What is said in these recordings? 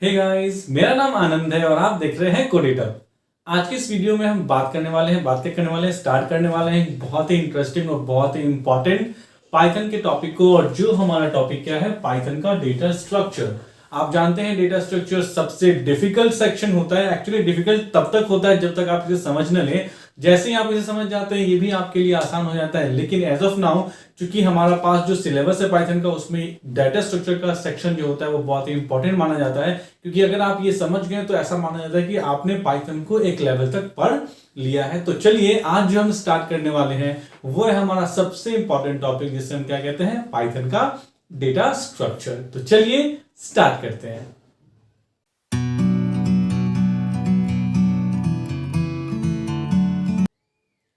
Hey guys, मेरा नाम आनंद है और आप देख रहे हैं कोडेटर। आज की इस वीडियो में हम बातें करने वाले हैं, स्टार्ट करने वाले हैं बहुत ही इंटरेस्टिंग और बहुत ही इंपॉर्टेंट पाइथन के टॉपिक को। और जो हमारा टॉपिक क्या है, पाइथन का डेटा स्ट्रक्चर। आप जानते हैं डेटा स्ट्रक्चर सबसे डिफिकल्ट सेक्शन होता है। एक्चुअली डिफिकल्ट तब तक होता है जब तक आप इसे समझ न लें। जैसे ही आप इसे समझ जाते हैं ये भी आपके लिए आसान हो जाता है। लेकिन एज ऑफ नाउ चूंकि हमारा पास जो सिलेबस है पाइथन का, उसमें डाटा स्ट्रक्चर का सेक्शन जो होता है वो बहुत ही इंपॉर्टेंट माना जाता है। क्योंकि अगर आप ये समझ गए तो ऐसा माना जाता है कि आपने पाइथन को एक लेवल तक पढ़ लिया है। तो चलिए आज जो हम स्टार्ट करने वाले हैं वो है हमारा सबसे इंपॉर्टेंट टॉपिक, जिससे हम क्या कहते हैं, पाइथन का डेटा स्ट्रक्चर। तो चलिए स्टार्ट करते हैं।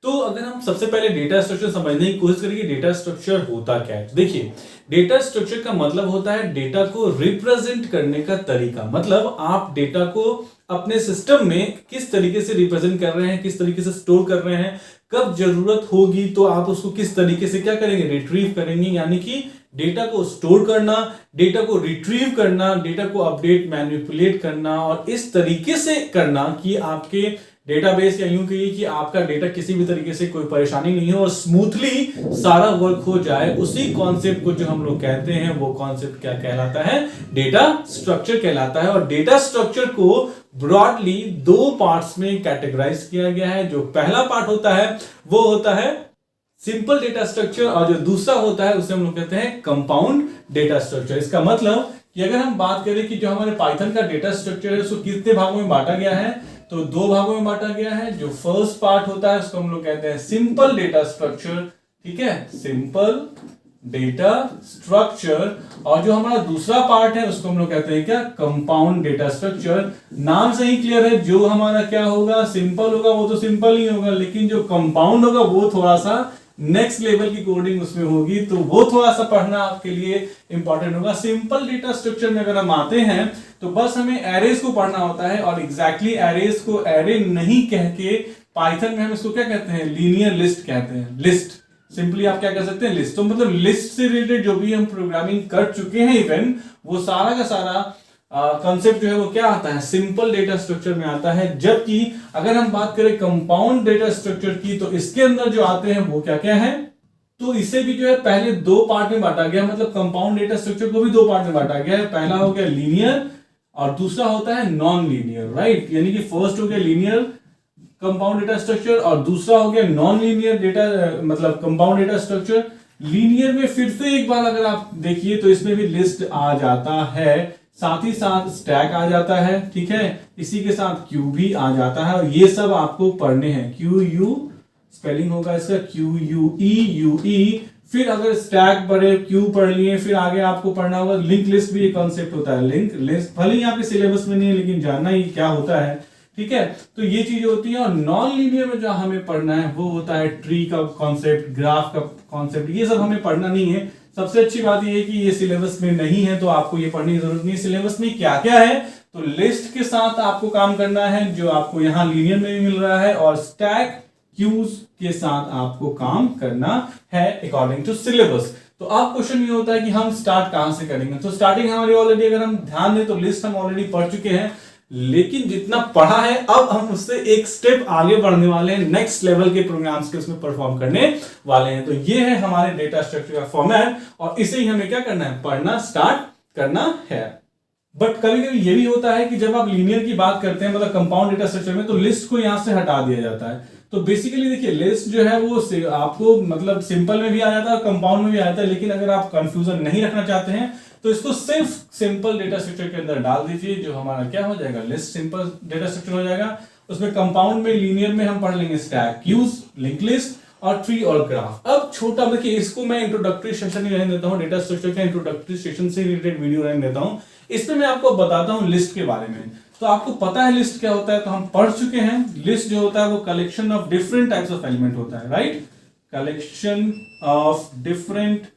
तो अगर हम सबसे पहले डेटा स्ट्रक्चर समझने की कोशिश करें कि डेटा स्ट्रक्चर होता क्या है, देखिए डेटा स्ट्रक्चर का मतलब होता है डेटा को रिप्रेजेंट करने का तरीका। मतलब आप डेटा को अपने सिस्टम में किस तरीके से रिप्रेजेंट कर रहे हैं, किस तरीके से स्टोर कर रहे हैं, कब जरूरत होगी तो आप उसको किस तरीके से क्या करेंगे, रिट्रीव करेंगे। यानी कि डेटा को स्टोर करना, डेटा को रिट्रीव करना, डेटा को अपडेट मैनिपुलेट करना और इस तरीके से करना कि आपके डेटाबेस या यूं कहिए कि आपका डेटा किसी भी तरीके से कोई परेशानी नहीं हो और स्मूथली सारा वर्क हो जाए। उसी कॉन्सेप्ट को जो हम लोग कहते हैं वो कॉन्सेप्ट क्या कहलाता है, डेटा स्ट्रक्चर कहलाता है। और डेटा स्ट्रक्चर को ब्रॉडली दो पार्ट्स में कैटेगराइज किया गया है। जो पहला पार्ट होता है वो होता है सिंपल डेटा स्ट्रक्चर और जो दूसरा होता है उसे हम लोग कहते हैं कंपाउंड डेटा स्ट्रक्चर। इसका मतलब कि अगर हम बात करें कि जो हमारे पाइथन का डेटा स्ट्रक्चर है उसको कितने भागों में बांटा गया है, तो दो भागों में बांटा गया है। जो फर्स्ट पार्ट होता है उसको हम लोग कहते हैं सिंपल डेटा स्ट्रक्चर, ठीक है, सिंपल डेटा स्ट्रक्चर। और जो हमारा दूसरा पार्ट है उसको हम लोग कहते हैं क्या, कंपाउंड डेटा स्ट्रक्चर। नाम से ही क्लियर है, जो हमारा क्या होगा, सिंपल होगा वो तो सिंपल ही होगा, लेकिन जो कंपाउंड होगा वो थोड़ा सा नेक्स्ट लेवल की कोडिंग उसमें होगी, तो वो थोड़ा सा पढ़ना आपके लिए इंपॉर्टेंट होगा। सिंपल डेटा स्ट्रक्चर में अगर हम आते हैं तो बस हमें एरेज को पढ़ना होता है और एग्जैक्टली एरेज को एरे नहीं कह के पाइथन में हम इसको क्या कहते हैं, लीनियर लिस्ट कहते हैं। लिस्ट सिंपली आप क्या कर सकते हैं, लिस्ट। तो मतलब लिस्ट से रिलेटेड जो भी हम प्रोग्रामिंग कर चुके हैं इवन वो सारा का सारा कॉन्सेप्ट जो है वो क्या आता है, सिंपल डेटा स्ट्रक्चर में आता है। जबकि अगर हम बात करें कंपाउंड डेटा स्ट्रक्चर की तो इसके अंदर जो आते हैं वो क्या क्या है, तो इसे भी जो है पहले दो पार्ट में बांटा गया। मतलब कंपाउंड डेटा स्ट्रक्चर को भी दो पार्ट में बांटा गया है। पहला हो गया लीनियर और दूसरा होता है नॉन लीनियर, राइट। यानी कि फर्स्ट हो गया लीनियर कंपाउंड डेटा स्ट्रक्चर और दूसरा हो गया नॉन लीनियर डेटा मतलब कंपाउंड डेटा स्ट्रक्चर। लीनियर में फिर से एक बार अगर आप देखिए तो इसमें भी लिस्ट आ जाता है, साथ ही साथ स्टैक आ जाता है, ठीक है, इसी के साथ क्यू भी आ जाता है। और ये सब आपको पढ़ने हैं। क्यू यू स्पेलिंग होगा इसका क्यू यू ई। फिर अगर स्टैक पढ़े, क्यू पढ़ लिए, फिर आगे आपको पढ़ना होगा लिंक लिस्ट भी एक कॉन्सेप्ट होता है। लिंक लिस्ट भले ही आपके सिलेबस में नहीं है लेकिन जानना ही क्या होता है, ठीक है। तो ये चीजें होती है। और नॉन लीनियर में जो हमें पढ़ना है वो होता है ट्री का कॉन्सेप्ट, ग्राफ का कॉन्सेप्ट। ये सब हमें पढ़ना नहीं है। सबसे अच्छी बात ये है कि ये सिलेबस में नहीं है तो आपको ये पढ़ने की जरूरत नहीं है। सिलेबस में क्या क्या है, तो लिस्ट के साथ आपको काम करना है जो आपको यहाँ लीनियर में भी मिल रहा है, और स्टैक क्यूज के साथ आपको काम करना है अकॉर्डिंग टू सिलेबस। तो अब क्वेश्चन ये होता है कि हम स्टार्ट कहां से करेंगे। तो स्टार्टिंग हमारी ऑलरेडी अगर हम ध्यान दें तो लिस्ट हम ऑलरेडी पढ़ चुके हैं, लेकिन जितना पढ़ा है अब हम उससे एक स्टेप आगे बढ़ने वाले हैं, नेक्स्ट लेवल के प्रोग्राम्स के उसमें परफॉर्म करने वाले हैं। तो ये है हमारे डेटा स्ट्रक्चर का फॉर्मेट और इसे ही हमें क्या करना है, पढ़ना स्टार्ट करना है। बट कभी कभी ये भी होता है कि जब आप लीनियर की बात करते हैं मतलब कंपाउंड डेटा स्ट्रक्चर में, तो लिस्ट को यहां से हटा दिया जाता है। तो बेसिकली देखिए लिस्ट जो है वो आपको मतलब सिंपल में भी आ जाता है और कंपाउंड में भी आ जाता है। लेकिन अगर आप कंफ्यूजन नहीं रखना चाहते हैं तो इसको सिर्फ सिंपल डेटा स्ट्रक्चर के अंदर डाल दीजिए, जो हमारा क्या हो जाएगा, लिस्ट सिंपल डेटा स्ट्रक्चर हो जाएगा। उसमें कंपाउंड में लीनियर में हम पढ़ लेंगे स्टैक, क्यूज, लिंक लिस्ट और ट्री और ग्राफ। अब छोटा देखिए इसको मैं इंट्रोडक्टरी सेशन ही रहने देता हूं, डेटा स्ट्रक्चर का इंट्रोडक्टरी सेशन से रिलेटेड वीडियो रहने देता हूं। इसमें मैं आपको बताता हूं लिस्ट के बारे में। तो आपको पता है लिस्ट क्या होता है, तो हम पढ़ चुके हैं। लिस्ट जो होता है वो collection of different types of element होता है, right, collection of different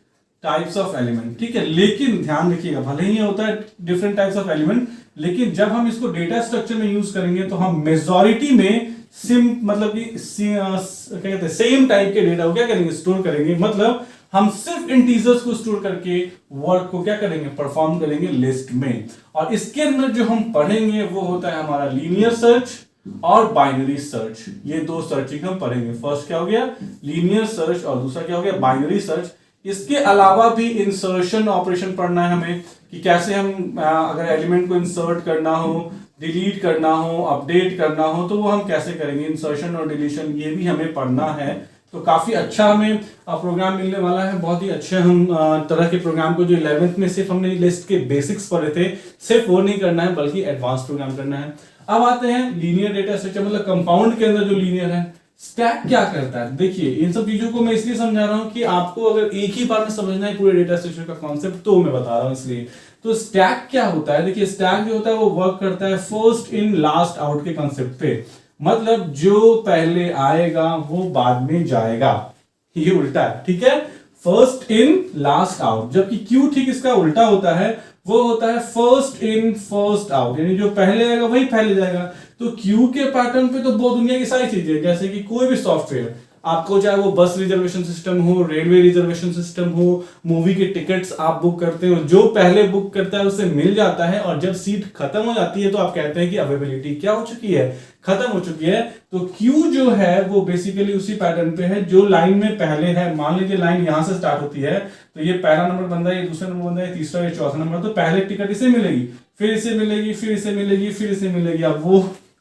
types of element, ठीक है। लेकिन ध्यान रखिएगा, भले ही होता है डिफरेंट टाइप्स ऑफ एलिमेंट, लेकिन जब हम इसको डेटा स्ट्रक्चर में यूज करेंगे तो हम मेजॉरिटी में मतलब कि क्या कहते हैं सेम टाइप के डेटा को क्या करेंगे, स्टोर करेंगे। मतलब हम सिर्फ इंटीजर्स को स्टोर करके वर्क को क्या करेंगे, परफॉर्म करेंगे लिस्ट में। और इसके अंदर जो हम पढ़ेंगे वो होता है हमारा लीनियर सर्च और बाइनरी सर्च। ये दो सर्चिंग हम पढ़ेंगे। फर्स्ट क्या हो गया, लीनियर सर्च, और दूसरा क्या हो गया, बाइनरी सर्च। इसके अलावा भी इंसर्शन ऑपरेशन पढ़ना है हमें, कि कैसे हम अगर एलिमेंट को इंसर्ट करना हो, डिलीट करना हो, अपडेट करना हो, तो वो हम कैसे करेंगे, इंसर्शन और डिलीशन, ये भी हमें पढ़ना है। तो काफी अच्छा हमें प्रोग्राम मिलने वाला है। बहुत ही अच्छे हम तरह के प्रोग्राम को, जो 11th में सिर्फ हमने लिस्ट के बेसिक्स पढ़े थे, सिर्फ वो नहीं करना है बल्कि एडवांस प्रोग्राम करना है। अब आते हैं लीनियर डेटा स्ट्रक्चर, मतलब कंपाउंड के अंदर जो लीनियर है। स्टैक क्या करता है, देखिए इन सब चीजों को मैं इसलिए समझा रहा हूं कि आपको अगर एक ही बार में समझना है पूरे डेटा स्ट्रक्चर का कॉन्सेप्ट, तो मैं बता रहा हूं इसलिए। तो स्टैक क्या होता है, देखिए स्टैक जो होता है वो वर्क करता है फर्स्ट इन लास्ट आउट के कॉन्सेप्ट पे। मतलब जो पहले आएगा वो बाद में जाएगा, ये उल्टा है, ठीक है। फर्स्ट इन लास्ट आउट, जबकि क्यू ठीक इसका उल्टा होता है, वो होता है फर्स्ट इन फर्स्ट आउट, यानी जो पहले आएगा वही पहले जाएगा। तो क्यू के पैटर्न पे तो बहुत दुनिया की सारी चीजें, जैसे कि कोई भी सॉफ्टवेयर आपको, चाहे वो बस रिजर्वेशन सिस्टम हो, रेलवे रिजर्वेशन सिस्टम हो, मूवी के टिकट्स आप बुक करते हो, जो पहले बुक करता है उसे मिल जाता है, और जब सीट खत्म हो जाती है तो आप कहते हैं कि अवेलेबिलिटी क्या हो चुकी है, खत्म हो चुकी है। तो क्यू जो है वो बेसिकली उसी पैटर्न पे है, जो लाइन में पहले है। मान लीजिए लाइन यहां से स्टार्ट होती है, तो ये पहला नंबर बंदा, ये दूसरा नंबर बंदा, ये तीसरा, ये चौथा नंबर, तो पहले टिकट इसे मिलेगी, फिर इसे मिलेगी, फिर इसे मिलेगी, फिर इसे मिलेगी। अब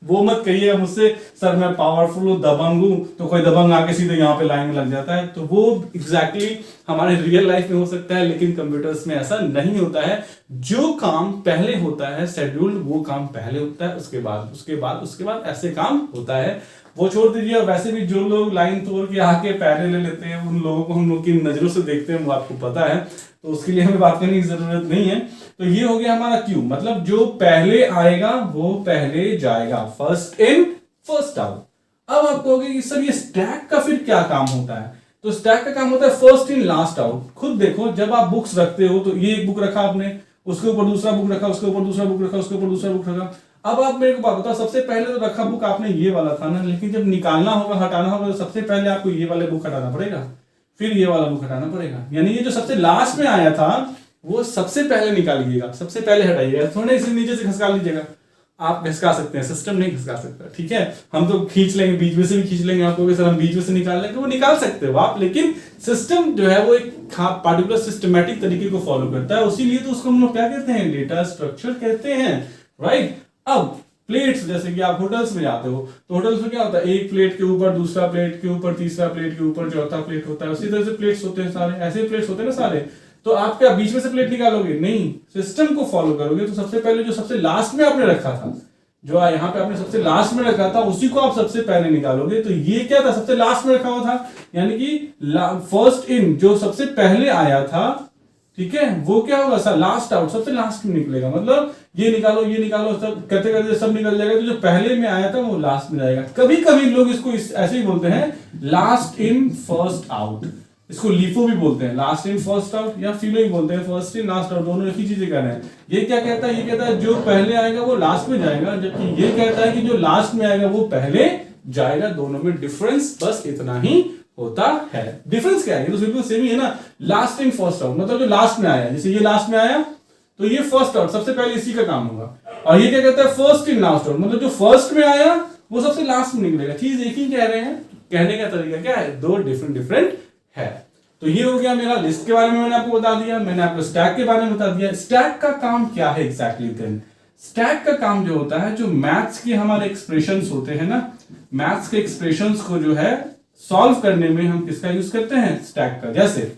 वो मत कहिए मुझसे सर मैं पावरफुल हूं, दबंग हूं, तो कोई दबंग आके सीधे यहाँ पे लाइन में लग जाता है। तो वो एग्जैक्टली हमारे रियल लाइफ में हो सकता है, लेकिन कंप्यूटर्स में ऐसा नहीं होता है। जो काम पहले होता है शेड्यूल्ड, वो काम पहले होता है, उसके बाद ऐसे काम होता है। वो छोड़ दीजिए, वैसे भी जो लोग लाइन तोड़ के आके पहले ले लेते हैं, उन लोगों को हम लोग की नजरों से देखते हैं, वो आपको पता है, तो उसके लिए हमें बात करने की जरूरत नहीं है। तो ये हो गया हमारा क्यू, मतलब जो पहले आएगा वो पहले जाएगा, फर्स्ट इन फर्स्ट आउट। अब आप कहोगे कि सर ये स्टैक का फिर क्या काम होता है, तो स्टैक का काम होता है फर्स्ट इन लास्ट आउट। खुद देखो, जब आप बुक्स रखते हो तो ये एक बुक रखा आपने, उसके ऊपर दूसरा बुक रखा, उसके ऊपर दूसरा बुक रखा, उसके ऊपर दूसरा बुक रखा। अब आप मेरे को बात बताओ, सबसे पहले तो रखा बुक आपने ये वाला था ना, लेकिन जब निकालना होगा, हटाना होगा, तो सबसे पहले आपको ये वाले बुक हटाना पड़ेगा, फिर ये वाला बुक हटाना पड़ेगा। यानी ये जो सबसे लास्ट में आया था वो सबसे पहले निकालिएगा, सबसे पहले हटाइएगा, थोड़े इसे नीचे से खसका लीजिएगा। आप खसका सकते हैं, सिस्टम नहीं खसका सकता, ठीक है। हम तो खींच लेंगे, बीच में से भी खींच लेंगे, आपको सर हम बीच में से निकाल लेंगे, वो निकाल सकते हो आप, लेकिन सिस्टम जो है वो एक पार्टिकुलर सिस्टमेटिक तरीके को फॉलो करता है, उसीलिए तो उसको हम लोग क्या कहते हैं, डेटा स्ट्रक्चर कहते हैं, राइट। अब प्लेट्स, जैसे कि आप होटल्स में जाते हो, तो होटल्स में क्या होता है, एक प्लेट के ऊपर दूसरा प्लेट के ऊपर तीसरा प्लेट के ऊपर चौथा प्लेट होता है, उसी तरह से प्लेट्स होते हैं सारे, ऐसे प्लेट्स होते हैं ना सारे। तो आप क्या बीच में से प्लेट निकालोगे, नहीं, सिस्टम को फॉलो करोगे। तो सबसे पहले जो सबसे लास्ट में आपने रखा था, जो यहाँ पे आपने सबसे लास्ट में रखा था, उसी को आप सबसे पहले निकालोगे। तो ये क्या था, सबसे लास्ट में रखा हुआ था, यानी कि फर्स्ट इन, जो सबसे पहले आया था, ठीक है, वो क्या होगा सर, लास्ट आउट, सबसे लास्ट में निकलेगा। मतलब ये निकालो सब करते करते सब निकल जाएगा, तो जो पहले में आया था वो लास्ट में जाएगा। कभी कभी लोग इसको ऐसे ही बोलते हैं, लास्ट इन फर्स्ट आउट, इसको लीफो भी बोलते हैं, लास्ट इन फर्स्ट आउट, या फिलो भी बोलते हैं, फर्स्ट इन लास्ट आउट, दोनों एक ही चीजें कह रहे हैं। ये क्या कहता है, ये कहता है जो पहले आएगा वो लास्ट में जाएगा, जबकि ये कहता है कि जो लास्ट में आएगा वो पहले जाएगा। दोनों में डिफरेंस बस इतना ही होता है। डिफरेंस क्या है, ये तो बिल्कुल सेम ही है ना, लास्ट इन फर्स्ट आउट, मतलब जो लास्ट में आया, जैसे ये लास्ट में आया तो ये फर्स्ट आउट, सबसे पहले इसी का काम होगा। और ये क्या कहता है, फर्स्ट इन लास्ट आउट, मतलब जो फर्स्ट में आया वो सबसे लास्ट में निकलेगा। चीज एक ही कह रहे हैं, कहने का तरीका क्या है, दो डिफरेंट है। तो ये हो गया मेरा लिस्ट के बारे में, मैंने आपको बता दिया, मैंने आपको स्टैक के बारे में बता दिया। स्टैक का काम क्या है एग्जैक्टली देन, स्टैक का काम जो होता है, जो मैथ्स के हमारे एक्सप्रेशंस होते हैं ना, मैथ्स के एक्सप्रेशंस को जो है सॉल्व करने में हम किसका यूज करते हैं, स्टैक का। जैसे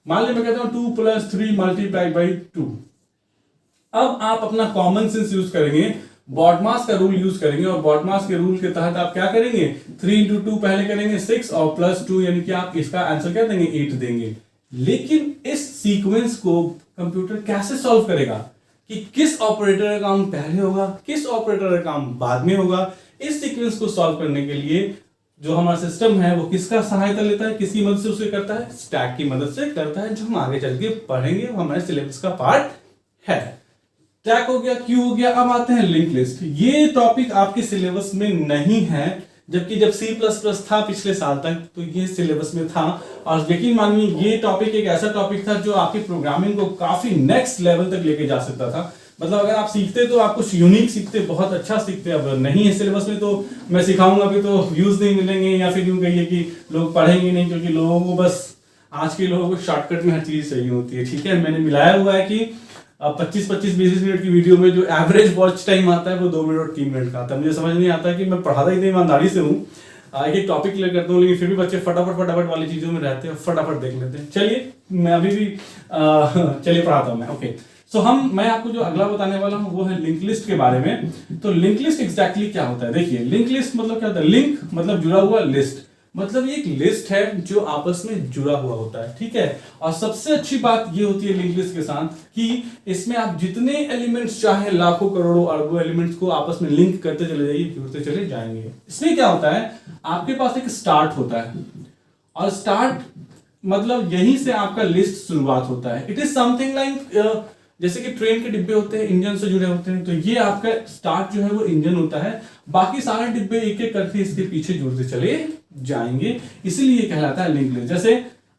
मान लीजिए मैं कहता हूं 2 + 3 × 2। अब आप अपना कॉमन सेंस यूज करेंगे, बॉडमास का रूल यूज करेंगे, और बॉडमास के रूल के तहत आप क्या करेंगे, 3 × 2 पहले करेंगे 6, और +2 यानी कि आप इसका आंसर क्या देंगे, 8 देंगे। लेकिन इस सीक्वेंस को कंप्यूटर कैसे सॉल्व करेगा, कि किस ऑपरेटर का काम पहले होगा, किस ऑपरेटर का काम बाद में होगा। इस सीक्वेंस को सॉल्व करने के लिए जो हमारा सिस्टम है वो किसका सहायता लेता है, किसकी मदद से उसे करता है, स्टैक की मदद से करता है, जो हम आगे चल के पढ़ेंगे, वो हमारे सिलेबस का पार्ट है। स्टैक हो गया, क्यू हो गया। अब आते हैं लिंक लिस्ट। ये टॉपिक आपके सिलेबस में नहीं है, जबकि जब C++ था पिछले साल तक तो ये सिलेबस में था। और यकीन मानिए ये टॉपिक एक ऐसा टॉपिक था जो आपकी प्रोग्रामिंग को काफी नेक्स्ट लेवल तक लेके जा सकता था। मतलब अगर आप सीखते तो आप कुछ यूनिक सीखते, बहुत अच्छा सीखते। अब नहीं है सिलेबस में तो मैं सिखाऊंगा भी तो व्यूज नहीं मिलेंगे, या फिर यूं कहिए कि लोग पढ़ेंगे नहीं, क्योंकि लोगों को बस आज के लोगों को शॉर्टकट में हर चीज चाहिए होती है। ठीक है, मैंने मिलाया हुआ है कि 25-20 मिनट की वीडियो में जो एवरेज वॉच टाइम आता है वो 2 मिनट और 3 मिनट का आता है। मुझे समझ नहीं आता कि मैं पढ़ाता इतनी ईमानदारी से हूँ, एक टॉपिक क्लियर करता हूँ, लेकिन फिर भी बच्चे फटाफट वाली चीजों में रहते हैं, फटाफट देख लेते हैं। चलिए मैं अभी भी चलिए पढ़ाता हूँ मैं। ओके, सो मैं आपको जो अगला बताने वाला हूँ वो है लिंक लिस्ट के बारे में। तो लिंक लिस्ट एग्जैक्टली क्या होता है? देखिए, लिंक लिस्ट मतलब क्या होता है? लिंक मतलब जुड़ा हुआ, लिस्ट मतलब ये एक लिस्ट है जो आपस में जुड़ा हुआ होता है। ठीक है, और सबसे अच्छी बात ये होती है लिंक लिस्ट के साथ कि इसमें आप जितने एलिमेंट्स चाहे, लाखों करोड़ों अरबों एलिमेंट्स को आपस में लिंक करते चले जाइए, जुड़ते चले जाएंगे। इसमें क्या होता है, आपके पास एक स्टार्ट होता है, और स्टार्ट मतलब यहीं से आपका लिस्ट शुरुआत होता है। इट इज समथिंग लाइक जैसे कि ट्रेन के डिब्बे होते हैं, इंजन से जुड़े होते हैं, तो ये आपका स्टार्ट जो है वो इंजन होता है, बाकी सारे डिब्बे एक एक करके इसके पीछे जुड़ते चले जाएंगे, इसीलिए ये कहलाता है लिंक लिस्ट। जैसे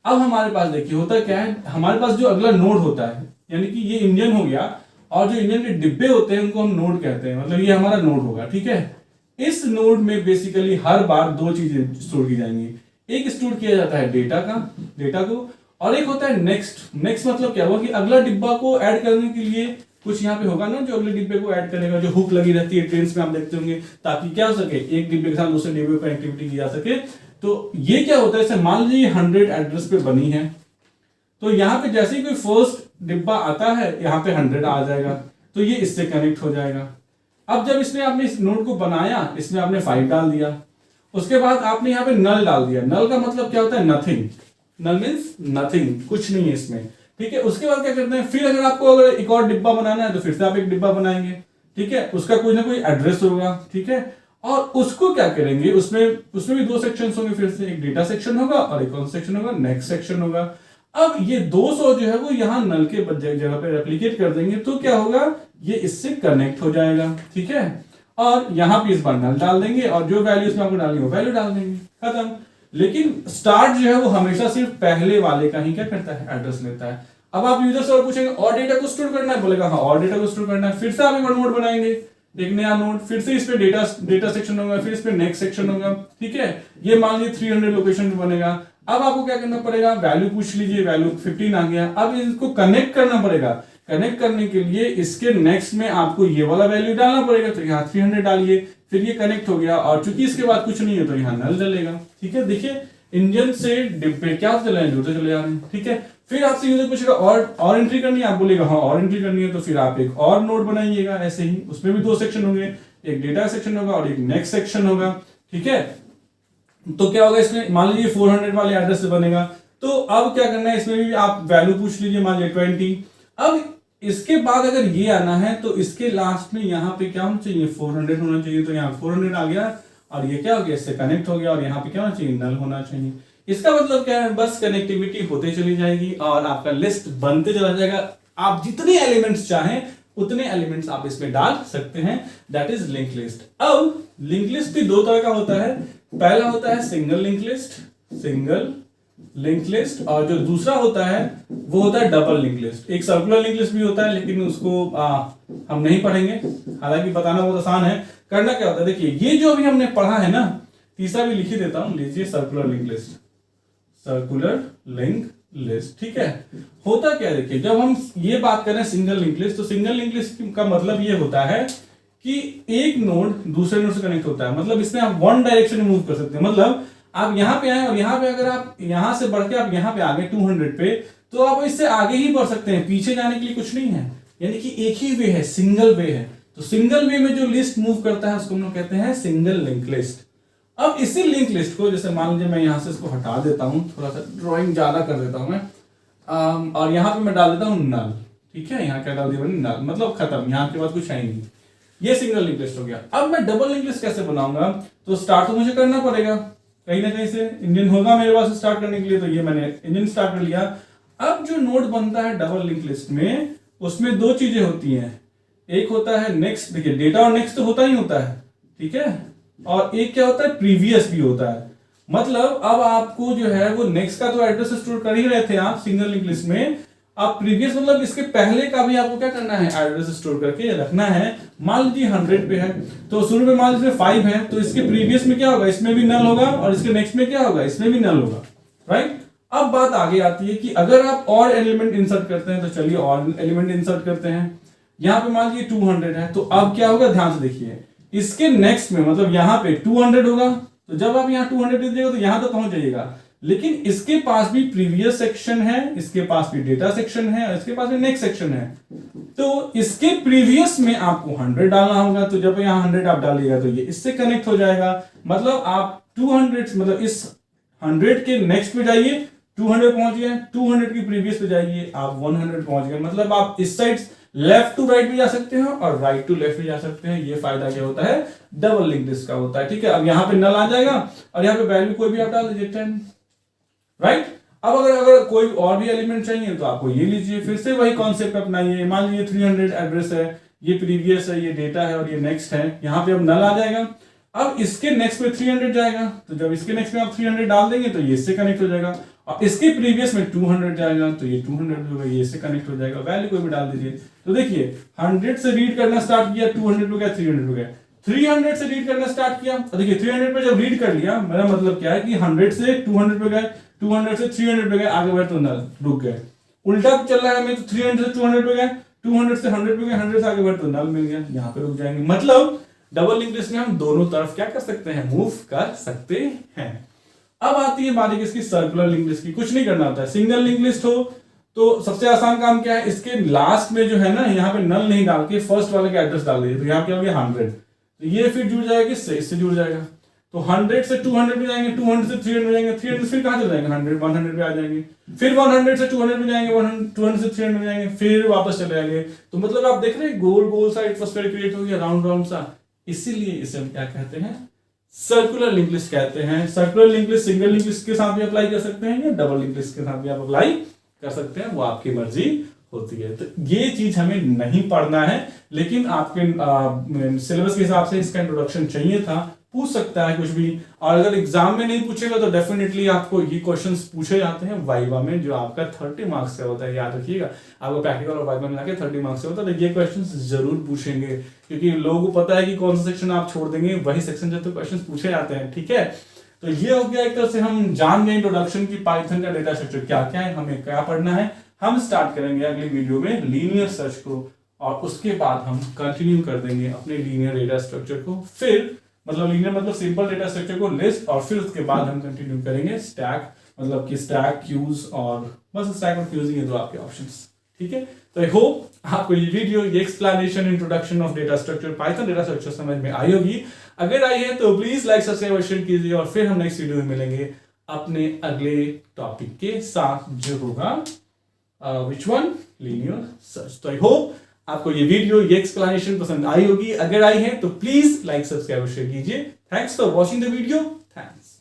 अब हमारे पास देखिए होता क्या है, हमारे पास जो अगला नोड होता है, यानी कि ये इंजन हो गया, और जो इंजन के डिब्बे होते हैं उनको हम नोड कहते हैं, मतलब ये हमारा नोड होगा। ठीक है, इस नोड में बेसिकली हर बार दो चीजें स्टोर की जाएंगी। एक स्टोर किया जाता है डेटा को, और एक होता है नेक्स्ट। नेक्स्ट मतलब क्या हुआ कि अगला डिब्बा को ऐड करने के लिए कुछ यहाँ पे होगा ना, जो अगले डिब्बे को ऐड करेगा, जो हुक लगी रहती है ट्रेन में आप देखते होंगे, ताकि क्या हो सके, एक डिब्बे के साथ दूसरे डिब्बे पर एक्टिविटी की जा सके। तो ये क्या होता है, जैसे मान लीजिए 100 एड्रेस पे बनी है, तो यहाँ पे जैसे ही कोई फर्स्ट डिब्बा आता है यहाँ पे 100 आ जाएगा, तो ये इससे कनेक्ट हो जाएगा। अब जब इसमें आपने इस नोड को बनाया, इसमें आपने 5 डाल दिया, उसके बाद आपने यहाँ पे नल डाल दिया। नल का मतलब क्या होता है, नथिंग। नल मीन्स नथिंग, कुछ नहीं है इसमें। ठीक है, उसके बाद क्या करते हैं, फिर अगर आपको अगर एक और डिब्बा बनाना है तो फिर से आप एक डिब्बा बनाएंगे। ठीक है, उसका कोई ना कोई एड्रेस होगा। ठीक है, और उसको क्या करेंगे, उसमें भी 2 सेक्शन होंगे, फिर से एक डेटा सेक्शन होगा और एक कौन सेक्शन होगा, नेक्स्ट सेक्शन होगा। अब ये 200 जो है वो यहाँ नल के जगह पे रेप्लिकेट कर देंगे, तो क्या होगा, ये इससे कनेक्ट हो जाएगा। ठीक है, और यहाँ पे इस बार नल डाल देंगे, और जो वैल्यू इसमें आपको डालनी हो वैल्यू डाल देंगे, खत्म। लेकिन स्टार्ट जो है वो हमेशा सिर्फ पहले वाले का ही क्या करता है, एड्रेस लेता है। अब आप यूजर से और पूछेंगे और डेटा को स्टोर करना है, बोलेगा हाँ और डेटा को स्टोर करना है, फिर से आप एक और नोड बनाएंगे, एक नया नोड, फिर से इस पे डेटा सेक्शन होगा, फिर इस पे नेक्स्ट सेक्शन होगा। ठीक है, ये मान लीजिए 300 लोकेशन पे बनेगा। अब आपको क्या करना पड़ेगा, वैल्यू पूछ लीजिए, वैल्यू 15 आ गया। अब इसको कनेक्ट करना पड़ेगा, कनेक्ट करने के लिए इसके नेक्स्ट में आपको ये वाला वैल्यू डालना पड़ेगा, तो यहाँ 300 डालिए, फिर ये कनेक्ट हो गया, और चूंकि इसके बाद कुछ नहीं है तो यहाँ नल डलेगा। ठीक है, देखिए इंजन से डिब्बे क्या चले हैं, जुड़ते चले जा रहे हैं। ठीक है, फिर आपसे यूजर पूछेगा और एंट्री करनी है, आप बोलेगा हाँ और एंट्री करनी है, तो फिर आप एक और नोड बनाइएगा ऐसे ही, उसमें भी 2 सेक्शन होंगे, एक डेटा सेक्शन होगा और एक नेक्स्ट सेक्शन होगा। ठीक है, तो क्या होगा, इसमें मान लीजिए 400 वाले एड्रेस से बनेगा, तो अब क्या करना है, इसमें भी आप वैल्यू पूछ लीजिए, मान लीजिए 20। अब इसके बाद अगर ये आना है तो इसके लास्ट में यहाँ पे क्या होना चाहिए, 400 होना चाहिए, तो यहाँ 400 आ गया, और ये क्या हो गया, इससे कनेक्ट हो गया, और यहाँ पे क्या होना चाहिए, नल होना चाहिए। इसका मतलब क्या है, बस कनेक्टिविटी होते चली जाएगी और आपका लिस्ट बनते चला जाएगा। आप जितने एलिमेंट्स चाहें उतने एलिमेंट्स आप इसमें डाल सकते हैं, दैट इज लिंक लिस्ट। अब लिंक लिस्ट भी 2 तरह का होता है, पहला होता है सिंगल लिंक लिस्ट, और जो दूसरा होता है वो होता है डबल लिंक लिस्ट। एक सर्कुलर लिंक लिस्ट भी होता है, लेकिन उसको हम नहीं पढ़ेंगे, हालांकि बताना बहुत आसान है। करना क्या होता है, देखिए ये जो अभी हमने पढ़ा है ना, तीसरा भी लिख ही देता हूं, लीजिए सर्कुलर लिंक लिस्ट। ठीक है, होता क्या है, देखिए जब हम ये बात करें सिंगल लिंक लिस्ट, तो सिंगल लिंक लिस्ट का मतलब ये होता है कि एक नोड दूसरे नोड से कनेक्ट होता है, मतलब इसमें आप वन डायरेक्शन में मूव कर सकते हैं। मतलब आप यहां पे आए और यहां पे अगर आप यहां से बढ़ के आप यहां पे आ गए 200 पे, तो आप इससे आगे ही बढ़ सकते हैं, पीछे जाने के लिए कुछ नहीं है, यानी कि एक ही वे है, सिंगल वे है। तो सिंगल वे में जो लिस्ट मूव करता है उसको हम लोग कहते हैं सिंगल लिंक लिस्ट। अब इसी लिंक लिस्ट को, जैसे मान लीजिए मैं यहां से इसको हटा देता हूं, थोड़ा सा ड्राइंग ज्यादा कर देता हूं मैं, और यहां पे मैं डाल देता हूं नल। ठीक है, यहां क्या डाल दिया मैंने, नल, मतलब खत्म, यहां के बाद कुछ है ही नहीं। ये सिंगल लिंक लिस्ट हो गया। अब मैं डबल लिंक लिस्ट कैसे बनाऊंगा, तो स्टार्ट तो मुझे करना पड़ेगा कहीं ना कहीं से, इंजन होगा मेरे पास स्टार्ट करने के लिए, तो ये मैंने इंजन स्टार्ट कर लिया। अब जो नोड बनता है डबल लिंक लिस्ट में, उसमें 2 चीजें होती हैं, एक होता है नेक्स्ट, देखिए डेटा और नेक्स्ट तो होता ही होता है। ठीक है, और एक क्या होता है प्रीवियस भी होता है। मतलब अब आपको जो है वो नेक्स्ट का तो एड्रेस स्टोर कर ही रहे थे आप सिंगल लिंक लिस्ट में, अब प्रीवियस मतलब इसके पहले का भी आपको क्या करना है, एड्रेस स्टोर करके रखना है। मान लीजिए 100 पे है तो शुरू में मान लीजिए 5 है, तो इसके प्रीवियस में क्या होगा, इसमें भी नल होगा, और इसके नेक्स्ट में क्या होगा, इसमें भी नल होगा, राइट। अब बात आगे आती है कि अगर आप और एलिमेंट इंसर्ट करते हैं, तो चलिए और एलिमेंट इंसर्ट करते हैं। यहां पे मान लीजिए 200 है, तो अब क्या होगा, ध्यान से देखिए, इसके नेक्स्ट में मतलब यहां पे 200 होगा, तो जब आप यहां 200 दीजिएगा तो यहां तक पहुंच जाइएगा। लेकिन इसके पास भी प्रीवियस सेक्शन है, इसके पास भी डेटा सेक्शन है, और इसके पास भी नेक्स्ट सेक्शन है। तो इसके प्रीवियस में आपको 100 डालना होगा, तो जब यहां 100 आप डालिएगा तो ये इससे कनेक्ट हो जाएगा। मतलब आप 200 मतलब इस 100 के नेक्स्ट पे जाइए, 200 पहुंच गए, 200 की प्रीवियस पे जाइए, आप 100 पहुंच गए। मतलब आप इस साइड लेफ्ट टू राइट भी जा सकते हैं और राइट टू लेफ्ट भी जा सकते हैं। ये फायदा क्या होता है, डबल लिंक लिस्ट का होता है, ठीक है। अब यहाँ पे नल आ जाएगा और यहाँ पे वैल्यू कोई भी आप डाल दीजिए 10, राइट। अब अगर कोई और भी एलिमेंट चाहिए तो आपको ये लीजिए, फिर से वही कॉन्सेप्ट अपनाइए। मान लीजिए 300 एड्रेस है, ये प्रीवियस है, ये डेटा है और ये नेक्स्ट है, यहाँ पे अब नल आ जाएगा। अब इसके नेक्स्ट में 300 जाएगा, तो जब इसके नेक्स्ट में आप 300 डाल देंगे तो ये इससे कनेक्ट हो जाएगा, और इसके प्रीवियस में 200 जाएगा तो ये 200 होगा, ये इससे कनेक्ट हो जाएगा। वैल्यू कोई भी डाल दीजिए। तो देखिए 100 से रीड करना स्टार्ट किया, 200 हो गया, 300 हो गया, 300 से रीड करना स्टार्ट किया। देखिए 300 पे जब रीड कर लिया, मेरा मतलब क्या है कि 100 से 200 पे गए, 200 से 300 पे गए, आगे बढ़े तो नल रुक गए। उल्टा चल रहा है हमें, तो 300 से 200 पे गए, 200 से 100 पे गए, 100 से आगे बढ़े तो नल मिल गया, यहाँ पे रुक जाएंगे। मतलब डबल लिंक लिस्ट में हम दोनों तरफ क्या कर सकते हैं, मूव कर सकते हैं। अब आती है बारी किसकी, सर्कुलर लिंक लिस्ट की। कुछ नहीं करना होता है, सिंगल लिंक लिस्ट हो तो सबसे आसान काम क्या है, इसके लास्ट में जो है ना, यहाँ पे नल नहीं डाल के फर्स्ट वाले का एड्रेस डाल दीजिए। तो यहाँ क्या हो गया 100, तो ये फिर जुड़ जाएगा किससे, इससे जुड़ जाएगा। तो 100 से 200 पे जाएंगे, 200 से 300 जाएंगे, 300 से फिर कहां चले जाएंगे, 100 पे आ जाएंगे, फिर 100 से 200 पे जाएंगे, 200 से 300 पे जाएंगे, फिर वापस चले आएंगे। तो मतलब आप देख रहे हैं गोल गोल सा एक स्फीयर क्रिएट हो गया, राउंड राउंड सा। इसीलिए इसे हम क्या कहते हैं, सर्कुलर लिंक लिस्ट कहते हैं। Circular link list single link list के साथ भी अप्लाई कर सकते हैं या डबल लिंक लिस्ट के साथ भी आप अप्लाई कर सकते हैं, वो आपकी मर्जी होती है। तो ये चीज हमें नहीं पढ़ना है, लेकिन आपके सिलेबस के हिसाब से इसका इंट्रोडक्शन चाहिए था। पूछ सकता है कुछ भी, और अगर एग्जाम में नहीं पूछेगा तो डेफिनेटली आपको ये क्वेश्चंस पूछे जाते हैं वाइवा में, जो आपका 30 मार्क्स का होता है। याद रखिएगा, आपको प्रैक्टिकल और वाइवा मिला के 30 मार्क्स का होता है, तो ये क्वेश्चंस जरूर पूछेंगे, क्योंकि लोगों को पता है कि कौन सा सेक्शन आप छोड़ देंगे, वही सेक्शन से तो क्वेश्चन पूछे जाते हैं, ठीक है। तो ये हो गया एक तरह से हम जान गए इंट्रोडक्शन की पाइथन का डेटा स्ट्रक्चर क्या क्या है, हमें क्या पढ़ना है। हम स्टार्ट करेंगे अगली वीडियो में लीनियर सर्च को, और उसके बाद हम कंटिन्यू कर देंगे अपने लीनियर डेटा स्ट्रक्चर को। फिर मतलब लीनियर मतलब सिंपल डेटा स्ट्रक्चर को लिस्ट, और फिर उसके बाद हम कंटिन्यू करेंगे स्टैक, मतलब कि स्टैक, क्यूज, और बस स्टैक और क्यूज ही है दो आपके ऑप्शंस, ठीक है। तो आई होप आपको ये वीडियो, ये explanation, introduction of data structure, Python data structure समझ में आई होगी। अगर आई है तो प्लीज लाइक, सब्सक्राइब और शेयर कीजिए, और फिर हम नेक्स्ट वीडियो में मिलेंगे अपने अगले टॉपिक के साथ, जो होगा विच वन, लीनियर सर्च। तो आई होप आपको ये वीडियो, ये एक्सप्लेनेशन पसंद आई होगी। अगर आई है तो प्लीज लाइक, सब्सक्राइब और शेयर कीजिए। Thanks for watching the video. Thanks.